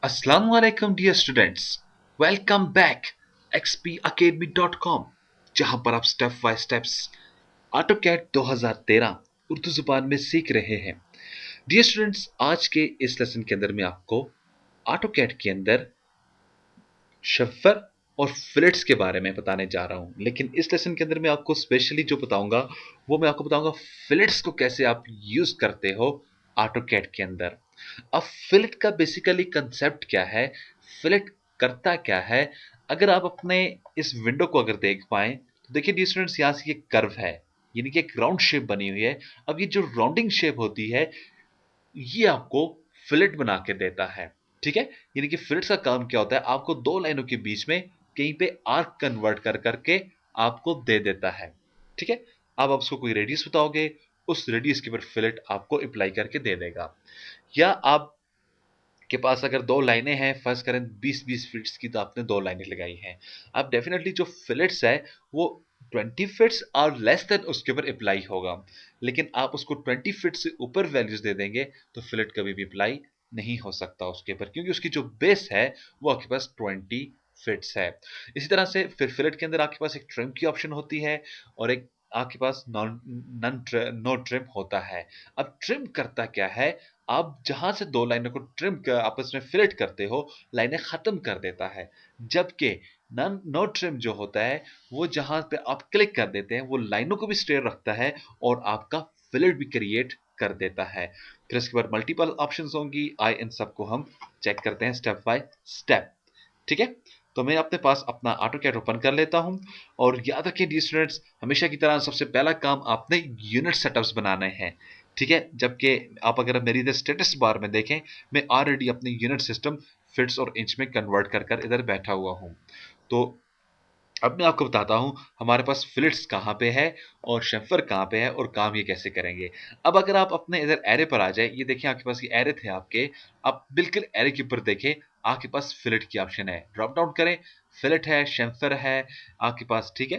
Assalamualaikum dear students. Welcome back xpacademy.com जहां पर आप step by steps AutoCAD 2013 Urdu जुबान में सीख रहे हैं। डियर स्टूडेंट्स, आज के इस लेसन के अंदर मैं आपको AutoCAD के अंदर शफर और फिलेट्स के बारे में बताने जा रहा हूं। लेकिन इस लेसन के अंदर मैं आपको स्पेशली जो बताऊंगा वो मैं आपको बताऊंगा फिलेट्स को कैसे आप यूज करते हो AutoCAD के अंदर। अब फिलेट का बेसिकली कंसेप्ट क्या है, फिलेट करता क्या है? अगर आप अपने इस विंडो को अगर देख पाए तो देखिए डियर स्टूडेंट्स, यहां से ये कर्व है, यानी कि एक राउंड शेप बनी हुई है। अब ये जो राउंडिंग शेप होती है ये आपको फिलेट बना के देता है। ठीक है, यानी कि फिलेट्स का काम क्या होता है, आपको दो लाइनों के बीच में कहीं पे आर्क कन्वर्ट कर करके आपको दे देता है। ठीक है, अब आप उसको कोई रेडियस बताओगे, उस रेडियस के ऊपर फिलेट आपको अप्लाई करके दे देगा। या आप के पास अगर दो लाइनें हैं, फर्ज करें 20-20 फीट्स की, तो आपने दो लाइनें लगाई हैं, अब डेफिनेटली जो फिलेट्स है वो 20 फीट्स और लेस देन उसके ऊपर अप्लाई होगा। लेकिन आप उसको 20 फीट से ऊपर वैल्यूज दे देंगे तो फिलेट कभी भी अप्लाई नहीं हो सकता उसके ऊपर, क्योंकि उसकी जो बेस है वो आपके पास 20 फिट्स है। इसी तरह से फिर फिलेट के अंदर आपके पास एक ट्रिम की ऑप्शन होती है और एक आपके पास नॉन नन नो ट्रिम होता है। अब ट्रिम करता क्या है, आप जहां से दो लाइनों को ट्रिम कर आपस में फिलेट करते हो, लाइनें खत्म कर देता है। जबकि नन नो ट्रिम जो होता है वो जहां पे आप क्लिक कर देते हैं वो लाइनों को भी स्ट्रेट रखता है और आपका फिलेट भी क्रिएट कर देता है। फिर इसके बाद मल्टीपल ऑप्शंस होंगी, आए इन सबको हम चेक करते हैं स्टेप बाय स्टेप। ठीक है, तो मैं अपने पास अपना AutoCAD ओपन कर लेता हूं और याद रखिए डी स्टूडेंट्स, हमेशा की तरह सबसे पहला काम आपने यूनिट सेटअप्स बनाने हैं। ठीक है, जबकि आप अगर मेरी इधर स्टेटस बार में देखें, मैं ऑलरेडी अपने यूनिट सिस्टम फिट्स और इंच में कन्वर्ट कर कर इधर बैठा हुआ हूं। तो अब मैं आपको बताता हूं हमारे पास फिलेट्स कहां पे है और शेफर कहां पे है और काम ये कैसे करेंगे। अब अगर आप अपने इधर एरे पर आ जाए, ये देखिए आपके पास ये एरे थे आपके, आप बिल्कुल एरे के ऊपर देखें, आपके पास फिलेट की ऑप्शन है, ड्रॉप डाउन करें, फिलेट है, शेफर है आपके पास। ठीक है,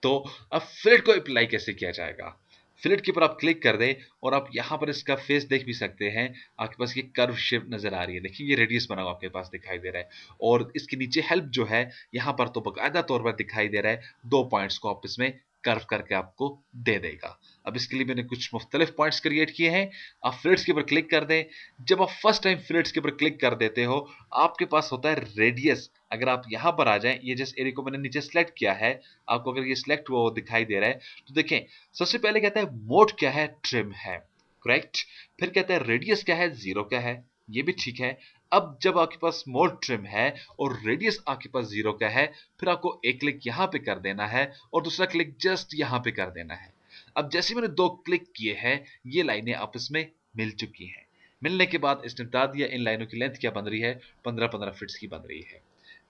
तो अब फिलेट को अप्लाई कैसे किया जाएगा। फिलेट के ऊपर आप क्लिक कर दें और आप यहां पर इसका फेस देख भी सकते हैं। आपके पास ये कर्व शेप नजर आ रही है, देखिए ये रेडियस बना हुआ आपके पास दिखाई दे रहा है और इसके नीचे हेल्प जो है यहां पर तो बाकायदा तौर पर दिखाई दे रहा है, दो पॉइंट्स को आप इसमें कर्व करके आपको दे देगा। अब इसके लिए मैंने कुछ मुख्तलिफ पॉइंट्स क्रिएट किए हैं। आप फिलेट्स के ऊपर क्लिक कर दें। जब आप फर्स्ट टाइम फिलेट्स के ऊपर क्लिक कर देते हो, आपके पास होता है रेडियस। अगर आप यहां पर आ जाएं, ये जिस एरिया को मैंने नीचे सेलेक्ट किया है, आपको अगर ये सिलेक्ट हुआ वो दिखाई दे रहा है, तो देखें सबसे पहले कहता है मोड क्या है, ट्रिम है, करेक्ट। फिर कहता है रेडियस क्या है, जीरो क्या है, ये भी ठीक है। अब जब आपके पास मोड ट्रिम है और रेडियस आपके पास जीरो का है, फिर आपको एक क्लिक यहां पे कर देना है और दूसरा क्लिक जस्ट यहां पे कर देना है। अब जैसे मैंने दो क्लिक किए हैं, ये लाइनें आपस में मिल चुकी हैं। मिलने के बाद इसने बता दिया इन लाइनों की लेंथ क्या बन रही है, 15-15 फीट्स की बन रही है।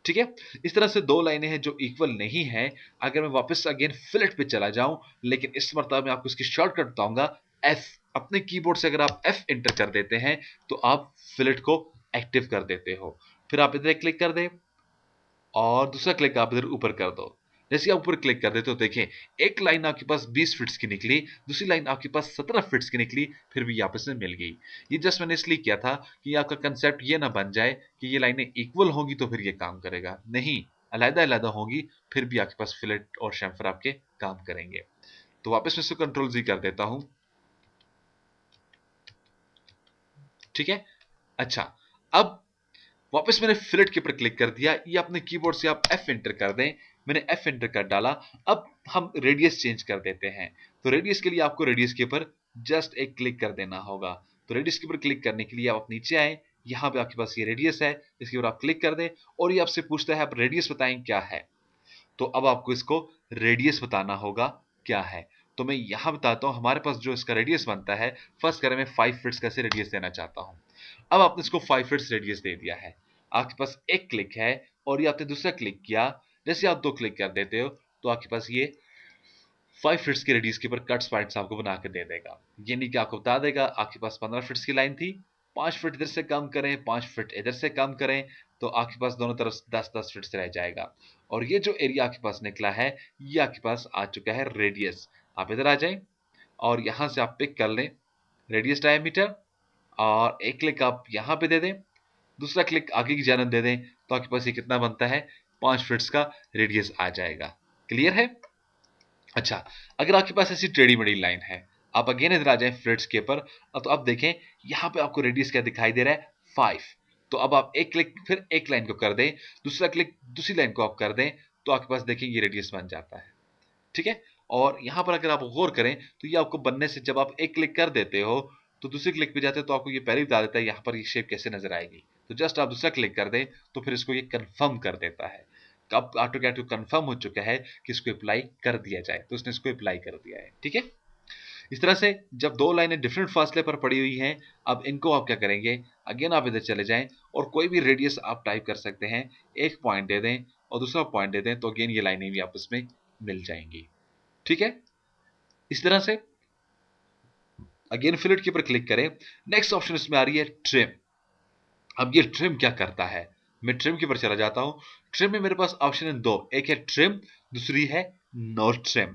ठीक है, इस तरह से दो लाइनें हैं जो इक्वल नहीं है। अगर मैं वापस अगेन फिलेट पे चला जाऊं, लेकिन इस मरतबा मैं आपको इसकी शॉर्टकट बताऊंगा, एफ। अपने कीबोर्ड से अगर आप एफ एंटर कर देते हैं तो आप फिलेट को एक्टिव कर देते हो। फिर आप इधर क्लिक कर दें और दूसरा क्लिक आप इधर ऊपर कर दो। जैसे आप ऊपर क्लिक कर देते हो, देखें एक लाइन आपके पास 20 फीट्स की निकली, दूसरी लाइन आपके पास 17 फीट्स की निकली, फिर भी आपस में मिल गई। ये जस्ट मैंने इसलिए किया था कि आपका कंसेप्ट ये ना बन जाए कि ये लाइनें इक्वल होंगी तो फिर ये काम करेगा, नहीं, अलग अलग होंगी फिर भी आपके पास फिलेट और शैम्फर आपके काम करेंगे। तो वापस मैं इसको कंट्रोल जी कर देता हूं। ठीक है, अच्छा, अब वापस मैंने फिलेट के ऊपर क्लिक कर दिया, ये अपने कीबोर्ड से आप एफ एंटर कर दें। मैंने एफ एंटर कर डाला। अब हम रेडियस चेंज कर देते हैं। तो रेडियस के लिए आपको रेडियस के ऊपर जस्ट एक क्लिक कर देना होगा। तो रेडियस के ऊपर क्लिक करने के लिए आप नीचे आए, यहां पे आपके पास ये रेडियस है, इसके ऊपर आप क्लिक कर दें और ये आपसे पूछता है आप रेडियस बताएं क्या है। तो अब आपको इसको रेडियस बताना होगा क्या है। तो मैं यहां बताता हूं हमारे पास जो इसका रेडियस बनता है, फर्स्ट करें मैं 5 फीट्स का रेडियस देना चाहता हूं। अब आपने इसको 5 फीट्स रेडियस दे दिया है। आपके पास एक क्लिक है और ये आपने दूसरा क्लिक किया, जैसे आप दो क्लिक कर देते हो तो आपके पास ये 5 फीट्स के रेडियस के ऊपर कट्स पॉइंट्स आपको बना के दे देगा। यानी कि आपको बता देगा आपके पास 15 फीट्स की लाइन थी, 5 फीट इधर से कम करें, 5 फीट इधर से कम करें, तो आपके पास दोनों तरफ 10-10 फीट से रह जाएगा। और ये जो एरिया आपके पास निकला है, ये आपके पास आ चुका है रेडियस। आप इधर आ जाएं और यहां से आप पिक कर लें रेडियस डायमीटर और एक क्लिक आप यहां पे दे दें दूसरा क्लिक आगे की जानब दे दें तो आपके पास ये कितना बनता है, 5 फीट्स का रेडियस आ जाएगा। क्लियर है? अच्छा, अगर आपके पास ऐसी टेढ़ी मेढ़ी लाइन है, आप अगेन इधर आ जाएं फ्लिट्स के ऊपर, तो अब देखें यहां पे आपको रेडियस क्या दिखाई दे रहा है, 5। तो अब आप एक क्लिक फिर एक लाइन को कर दें, दूसरा क्लिक दूसरी लाइन को आप कर दें, तो आपके पास देखें ये रेडियस बन जाता है। ठीक है? और यहां पर अगर आप गौर करें तो ये आपको बनने से जब आप एक क्लिक कर देते हो तो दूसरे क्लिक पे जाते हो तो आपको ये पहले ही बता देता है यहां पर ये शेप कैसे नजर आएगी। तो जस्ट आप दूसरा क्लिक कर दें तो फिर इसको ये कंफर्म कर देता है। अब ऑटोकैड को कंफर्म हो चुका है कि इसको अप्लाई कर दिया जाए, तो उसने इसको अप्लाई कर दिया है। ठीक है? इस तरह से जब दो लाइनें डिफरेंट फासले पर पड़ी हुई हैं, अब इनको आप क्या करेंगे, अगेन आप इधर चले जाएं और कोई भी रेडियस आप टाइप कर सकते हैं, एक पॉइंट दे दें और दूसरा पॉइंट दे दें, तो अगेन ये लाइनें भी आपस में मिल जाएंगी। ठीक है? इस तरह से अगेन फिलेट के ऊपर क्लिक करें। नेक्स्ट ऑप्शन इसमें आ रही है ट्रिम। अब ये ट्रिम क्या करता है, मैं ट्रिम के ऊपर चला जाता हूं। ट्रिम में मेरे पास ऑप्शन है दो, एक है ट्रिम, दूसरी है नो ट्रिम।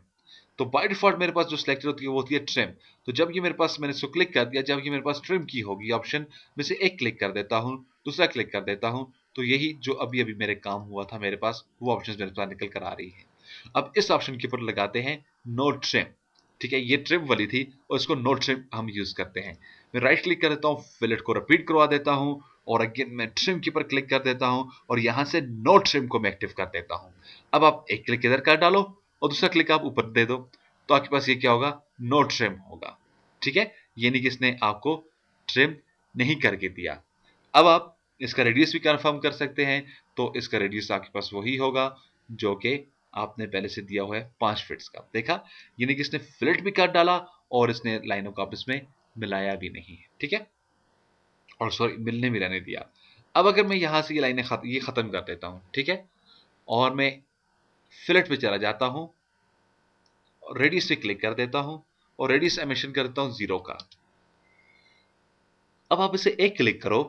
तो बाय डिफॉल्ट मेरे पास जो सिलेक्टेड होती है वो होती है ट्रिम। तो जब ये मेरे पास मैंने इसको क्लिक कर दिया, जब ये मेरे पास ट्रिम की होगी ऑप्शन में से एक क्लिक कर देता हूं, दूसरा क्लिक कर देता हूं, तो यही जो अभी अभी मेरे काम हुआ था मेरे पास, वो ऑप्शन मेरे पास निकल कर आ रही है। अब इस ऑप्शन के ऊपर लगाते हैं नो ट्रिम। ठीक है, ये ट्रिम वाली थी और इसको नो ट्रिम हम यूज करते हैं। मैं राइट क्लिक कर देता हूं, फिलेट को रिपीट करवा देता हूं और अगेन मैं ट्रिम के ऊपर क्लिक कर देता हूं और यहां से नो ट्रिम को मैं एक्टिव कर देता हूं। अब आप एक क्लिक इधर कर डालो और दूसरा क्लिक आप ऊपर दे दो, तो आपके पास ये क्या होगा, नो ट्रिम होगा। ठीक है, ये नहीं कि इसने आपको ट्रिम नहीं करके दिया। अब आप इसका रेडियस भी कंफर्म कर सकते हैं, तो इसका रेडियस आपके पास वही होगा जो कि आपने पहले से दिया हुआ है, 5 फीट्स का। देखा, यानी कि इसने फिलेट भी काट डाला और इसने लाइनों को आपस में मिलाया भी नहीं है। ठीक है, और सॉरी मिलने भी रहने दिया। अब अगर मैं यहां से ये लाइनें ये खत्म कर देता हूं, ठीक है, और मैं फिलेट पे चला जाता हूं और रेडियस पे क्लिक कर देता हूं और रेडियस एमिशन कर देता हूं 0 का। अब आप इसे एक क्लिक करो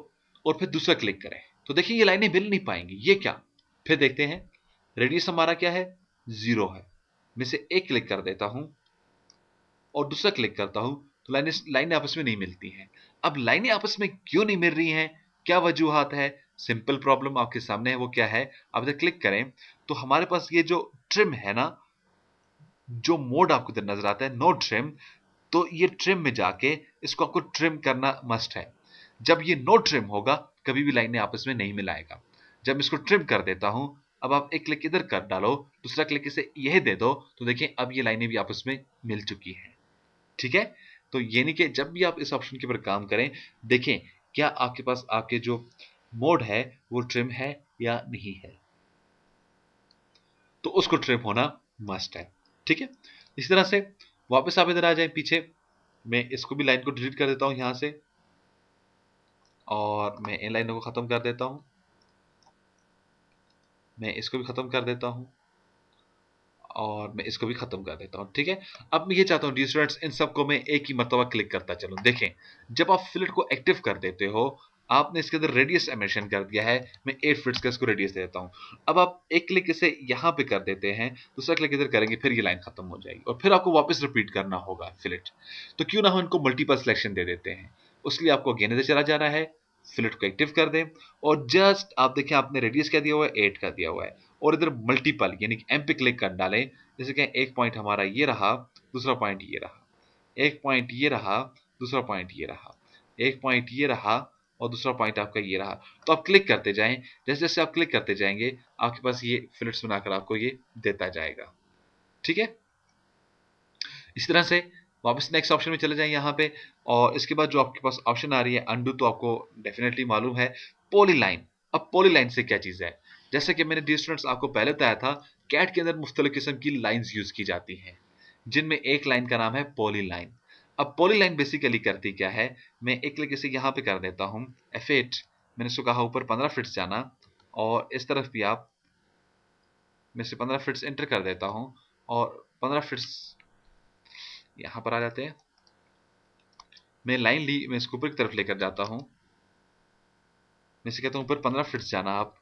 और फिर दूसरा क्लिक करें, तो देखिए ये लाइनें मिल नहीं पाएंगी। ये क्या, फिर देखते हैं, रेडियस हमारा क्या है, 0 है। मैं इसे एक क्लिक कर देता हूं और दूसरा क्लिक करता हूं, तो लाइनें लाइनें आपस में नहीं मिलती हैं। अब लाइनें आपस में क्यों नहीं मिल रही हैं, क्या वजूहात है? सिंपल प्रॉब्लम आपके सामने है, वो क्या है, आप इधर क्लिक करें तो हमारे पास ये जो ट्रिम है ना, जो मोड आपको इधर नजर आता है नो ट्रिम, तो ये ट्रिम में जाके इसको आपको ट्रिम करना मस्ट है। जब ये नो ट्रिम होगा कभी भी लाइनें आपस में नहीं मिलाएगा। जब इसको ट्रिम कर देता हूं, अब आप एक क्लिक इधर कर डालो, दूसरा क्लिक इसे यह दे दो, तो देखिए अब ये लाइनें भी आपस में मिल चुकी हैं। ठीक है, तो ये नहीं कि जब भी आप इस ऑप्शन के ऊपर काम करें, देखें क्या आपके पास आपके जो मोड है वो ट्रिम है या नहीं है, तो उसको ट्रिम होना मस्ट है। ठीक है, इसी तरह से वापस आप इधर आ जाए पीछे, मैं इसको भी लाइन को डिलीट कर देता हूं यहां से और मैं इन लाइनों को खत्म कर देता हूं, मैं इसको भी खत्म कर देता हूं और मैं इसको भी खत्म कर देता हूं। ठीक है, अब मैं ये चाहता हूं डी स्टूडेंट्स इन सबको मैं एक ही मरतबा क्लिक करता चलूं। देखें, जब आप फिलेट को एक्टिव कर देते हो, आपने इसके अंदर रेडियस एमिशन कर दिया है, मैं 8 फीट्स का इसको रेडियस दे देता हूं। अब आप एक क्लिक इसे यहां पे कर देते हैं, दूसरा क्लिक इधर करेंगे, फिर ये लाइन खत्म हो जाएगी और फिर आपको वापस रिपीट करना होगा फिलेट। तो क्यों ना हो इनको मल्टीपल सिलेक्शन दे देते हैं, उसके लिए आपको अगेन इधर चला जाना है, फिलेट को एक्टिव कर दें और जस्ट आप देखें आपने रेडियस क्या दिया हुआ है, 8 का दिया हुआ है, और इधर मल्टीपल यानी कि एम पे क्लिक कर डालें। जैसे कि एक पॉइंट हमारा ये रहा, दूसरा पॉइंट ये रहा, एक पॉइंट ये रहा, दूसरा पॉइंट ये रहा, एक पॉइंट ये रहा और दूसरा पॉइंट आपका ये रहा। तो आप क्लिक करते जाएं, जैसे जैसे आप क्लिक करते जाएंगे आपके पास ये फिलेट्स बनाकर आपको ये देता जाएगा। ठीक है, इस तरह से वापस नेक्स्ट ऑप्शन में चले जाएं यहाँ पे, और इसके बाद जो आपके पास ऑप्शन आ रही है अंडू, तो आपको डेफिनेटली मालूम है पॉलीलाइन। अब पॉलीलाइन से क्या चीज है, जैसे कि मैंने डी स्टूडेंट्स आपको पहले बताया था, कैट के अंदर मुख्तलिफ किस्म की लाइंस यूज की जाती हैं, जिनमें एक लाइन का नाम है पॉलीलाइन। अब पॉलीलाइन बेसिकली करती क्या है, मैं एक क्लिक इसे यहाँ पे कर देता हूँ F8, मैंने इसको कहा ऊपर 15 फीट्स जाना और इस तरफ भी आप, मैं इसे 15 फीट्स एंटर कर देता हूँ और 15 फीट्स यहाँ पर आ जाते हैं। मैं लाइन ली, मैं इसको ऊपर की तरफ लेकर जाता हूँ, मैं इसे कहता हूँ ऊपर 15 फीट्स जाना आप,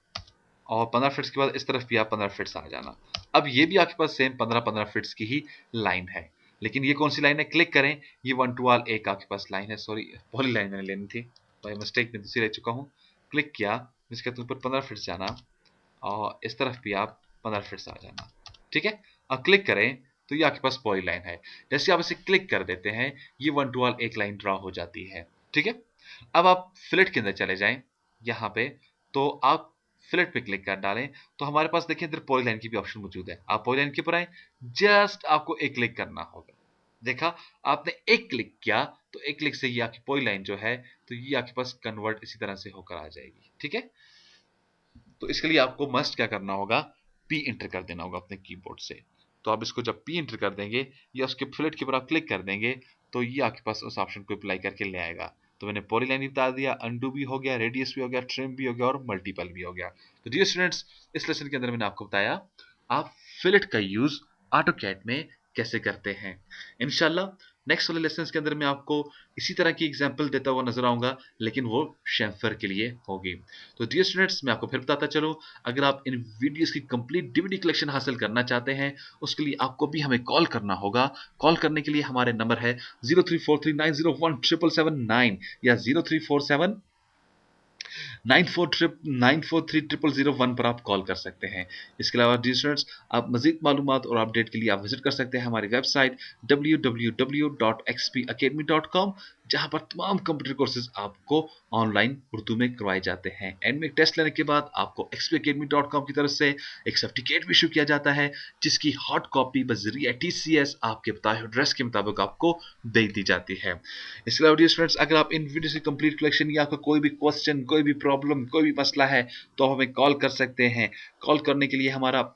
और 15 फीट्स के बाद इस तरफ भी आप 15 फीट्स आ जाना। अब ये भी आपके पास सेम 15-15 फीट्स की ही लाइन है, लेकिन ये कौन सी लाइन है, क्लिक करें, ये 1 to all एक आपके पास लाइन है। सॉरी, पॉली लाइन मैंने लेनी थी, बाय मिस्टेक में दूसरी ले चुका हूँ, क्लिक किया, इसके ऊपर 15 फीट से आना और इस तरफ भी आप 15 फीट से आ जाना। ठीक है, अब क्लिक करें तो ये आपके पास पॉली लाइन है। जैसे आप इसे क्लिक कर देते हैं ये वन टू वन एक लाइन ड्रॉ हो जाती है। ठीक है, अब आप फिलेट के अंदर चले जाएं यहाँ पे, तो आप फिलेट पे क्लिक कर डालें तो हमारे पास देखिए इधर पॉली लाइन की भी ऑप्शन मौजूद है। आप पॉली लाइन के ऊपर आए, जस्ट आपको एक क्लिक करना होगा। देखा, आपने एक क्लिक किया तो एक क्लिक से ये आपकी पॉली लाइन जो है तो ये आपके पास कन्वर्ट इसी तरह से होकर आ जाएगी। ठीक है, तो इसके लिए आपको मस्ट क्या करना होगा, पी इंटर कर देना होगा अपने कीबोर्ड से। तो आप इसको जब पी इंटर कर देंगे या उसके फिलेट के ऊपर आप क्लिक कर देंगे तो ये आपके पास उस ऑप्शन को अप्लाई करके ले आएगा। तो मैंने पॉलीलाइन भी बता दिया, अंडू भी हो गया, रेडियस भी हो गया, ट्रिम भी हो गया और मल्टीपल भी हो गया। तो डियर स्टूडेंट्स, इस लेसन के अंदर मैंने आपको बताया आप फिलेट का यूज ऑटोकैड में कैसे करते हैं। इंशाल्लाह नेक्स्ट वाले लेसन के अंदर मैं आपको इसी तरह की एग्जाम्पल देता हुआ नजर आऊंगा, लेकिन वो शेम्फर के लिए होगी। तो डियर स्टूडेंट्स, मैं आपको फिर बताता चलूं, अगर आप इन वीडियोस की कंप्लीट डीवीडी कलेक्शन हासिल करना चाहते हैं उसके लिए आपको भी हमें कॉल करना होगा। कॉल करने के लिए हमारे नंबर है 0343901779 या 0347 9439430001 पर आप कॉल कर सकते हैं। इसके अलावा डियर स्टूडेंट्स, आप मजीद मालूमात और अपडेट के लिए आप विजिट कर सकते हैं हमारी वेबसाइट www.xpacademy.com, जहां पर तमाम कंप्यूटर कोर्सेज आपको ऑनलाइन उर्दू में करवाए जाते हैं। एंड में टेस्ट लेने के बाद आपको xpacademy.com की तरफ से एक सर्टिफिकेट भी इशू किया जाता है, जिसकी हॉट कॉपी बजरिया TCS आपके बताए एड्रेस के मुताबिक आपको भेज दी जाती है। इसके अलावा डियर स्टूडेंट्स, अगर आप इन वीडियो की कंप्लीट कलेक्शन या आपका कोई भी क्वेश्चन, कोई भी प्रॉब्लम, कोई भी मसला है तो आप हमें कॉल कर सकते हैं। कॉल करने के लिए हमारा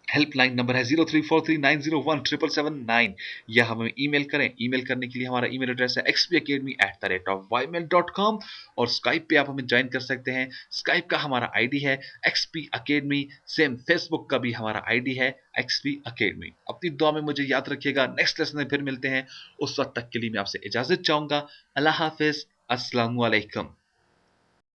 हेल्पलाइन नंबर है 0343901779 या हमें ईमेल करें। ईमेल करने के लिए हमारा ईमेल एड्रेस है xpacademy@ymail.com और स्काइप पे आप हमें ज्वाइन कर सकते हैं। स्काइप का हमारा आईडी है XP Academy, सेम फेसबुक का भी हमारा आईडी है XP Academy। अपनी दुआ में मुझे याद रखिएगा। नेक्स्ट लेसन में फिर मिलते हैं, उस वक्त तक के लिए मैं आपसे इजाजत चाहूंगा। अल्लाह हाफिज, अस्सलाम वालेकुम।